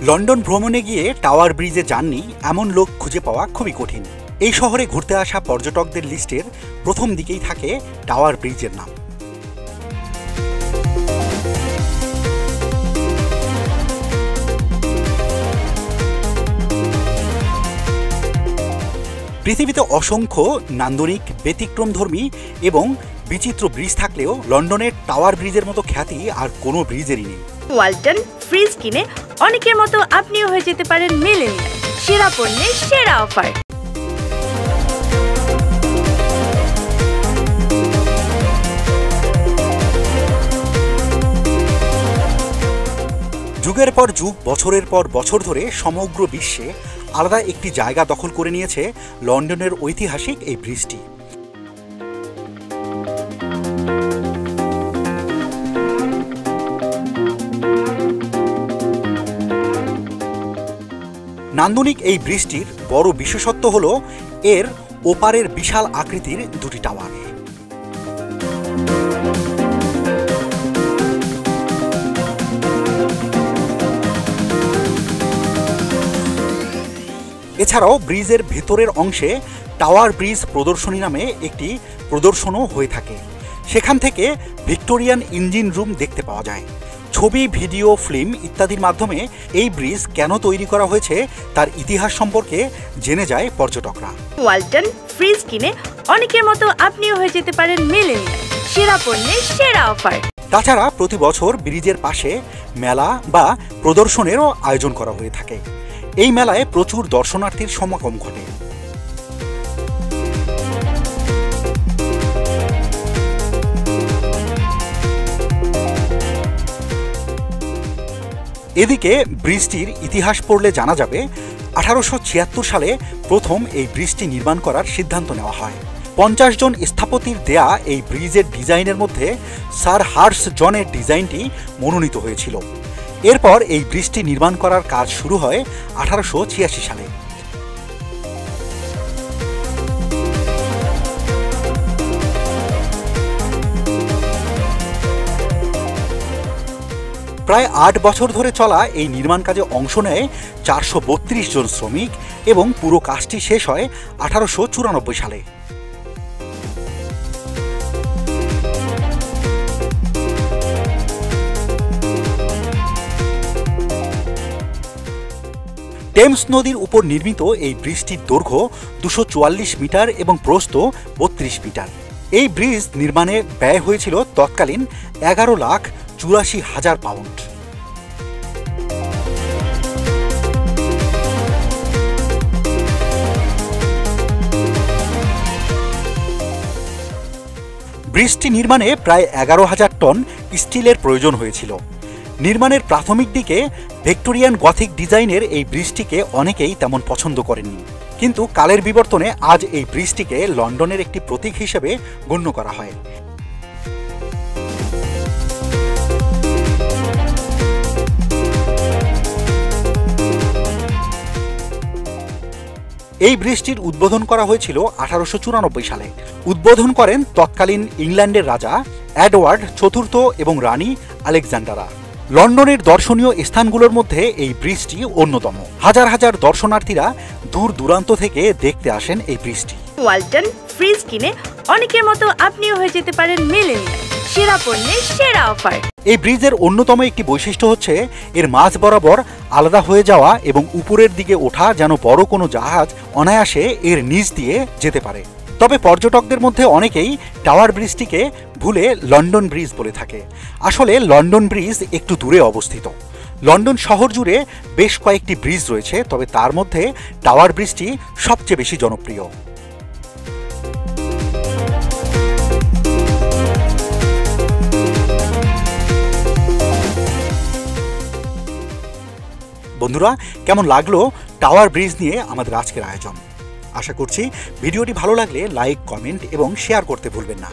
London ভ্রমণে গিয়ে tower ব্রিজে যাননি এমন লোক খুঁজে পাওয়া খুবই কঠিন। এই শহরে ঘুরতে আসা পর্যটকদের লিস্টের প্রথম দিকেই থাকে টাওয়ার ব্রিজের নাম। পৃথিবীতে অসংখ্য নান্দনিক, ব্যতিক্রমধর্মী এবং বিচিত্র ব্রিজ থাকলেও লন্ডনের টাওয়ার ব্রিজের মতো খ্যাতি আর কোনো ব্রিজেরই নেই। ওয়ালটন ফ্রিজ কিনে অনেকের মতো আপনিও হয়ে যেতে পারেন মিলেনিয়াল। সেরা পণ্যের সেরা অফার। যুগের পর যুগ, বছরের পর বছর ধরে সমগ্র বিশ্বে আলাদা একটি জায়গা দখল করে নিয়েছে লন্ডনের ঐতিহাসিক এই ব্রিজটি। নান্দনিক এই ব্রিজটির বড় বিশেষত্ব হল এর ওপারের বিশাল আকৃতির দুটি টাওয়ার। এছাড়াও ব্রিজের ভেতরের অংশে টাওয়ার ব্রিজ প্রদর্শনী নামে একটি প্রদর্শনও হয়ে থাকে। সেখান থেকে ভিক্টোরিয়ান ইঞ্জিন রুম দেখতে পাওয়া যায়। ছবি, ভিডিও, ফিল্ম ইত্যাদির মাধ্যমে এই ব্রিজ কেন তৈরি করা হয়েছে তার ইতিহাস সম্পর্কে জেনে যায় পর্যটকরা। ওয়ালটন ফ্রিজ কিনে অনেকের মতো আপনিও হয়ে যেতে পারেন মিলেনিয়াল। সেরা পণ্যের সেরা অফার। তাছাড়া প্রতি বছর ব্রিজের পাশে মেলা বা প্রদর্শনেরও আয়োজন করা হয়ে থাকে। এই মেলায় প্রচুর দর্শনার্থীর সমাগম ঘটে। এদিকে ব্রিজটির ইতিহাস পড়লে জানা যাবে 1876 সালে প্রথম এই ব্রিজটি নির্মাণ করার সিদ্ধান্ত নেওয়া হয়। 50 জন স্থপতির দেয়া এই ব্রিজের ডিজাইনের মধ্যে স্যার হার্স জনের ডিজাইনটি মনোনীত হয়েছিল। এরপর এই ব্রিজটি নির্মাণ করার কাজ শুরু হয় 1886 সালে। প্রায় 8 বছর ধরে চলা এই নির্মাণ কাজে অংশ নেয় 432 জন শ্রমিক এবং পুরো কাজটি শেষ হয় 1894 সালে। টেমস নদীর উপর নির্মিত এই ব্রিজটির দৈর্ঘ্য 244 মিটার এবং প্রস্থ 32 মিটার। এই ব্রিজ নির্মাণে ব্যয় হয়েছিল তৎকালীন 11,84,000 পাউন্ড। ব্রিজটি নির্মাণে প্রায় 11,000 টন স্টিলের প্রয়োজন হয়েছিল। নির্মাণের প্রাথমিক দিকে ভিক্টোরিয়ান গথিক ডিজাইনের এই ব্রিজটিকে অনেকেই তেমন পছন্দ করেননি, কিন্তু কালের বিবর্তনে আজ এই ব্রিজটিকে লন্ডনের একটি প্রতীক হিসেবে গণ্য করা হয়। এই ব্রিজটির উদ্বোধন করা হয়েছিল 1894 সালে। উদ্বোধন করেন তৎকালীন ইংল্যান্ডের রাজা এডওয়ার্ড চতুর্থ এবং রানী আলেকজান্ডারা। লন্ডনের দর্শনীয় স্থানগুলোর মধ্যে এই ব্রিজটি অন্যতম। হাজার হাজার দর্শনার্থীরা দূর দূরান্ত থেকে দেখতে আসেন এই ব্রিজটি। ওয়ালটন ফ্রিজ কিনে অনেকের মতো আপনিও হয়ে যেতে পারেন মিলেনিয়াল। সেরা পণ্যের সেরা অফার। এই ব্রিজের অন্যতম একটি বৈশিষ্ট্য হচ্ছে এর মাঝ বরাবর আলাদা হয়ে যাওয়া এবং উপরের দিকে ওঠা, যেন বড় কোনো জাহাজ অনায়াসে এর নিচ দিয়ে যেতে পারে। তবে পর্যটকদের মধ্যে অনেকেই টাওয়ার ব্রিজটিকে ভুলে লন্ডন ব্রিজ বলে থাকে। আসলে লন্ডন ব্রিজ একটু দূরে অবস্থিত। লন্ডন শহর জুড়ে বেশ কয়েকটি ব্রিজ রয়েছে, তবে তার মধ্যে টাওয়ার ব্রিজটি সবচেয়ে বেশি জনপ্রিয়। বন্ধুরা, কেমন লাগলো টাওয়ার ব্রিজ নিয়ে আমাদের আজকের আয়োজন? আশা করছি ভিডিওটি ভালো লাগলে লাইক, কমেন্ট এবং শেয়ার করতে ভুলবেন না।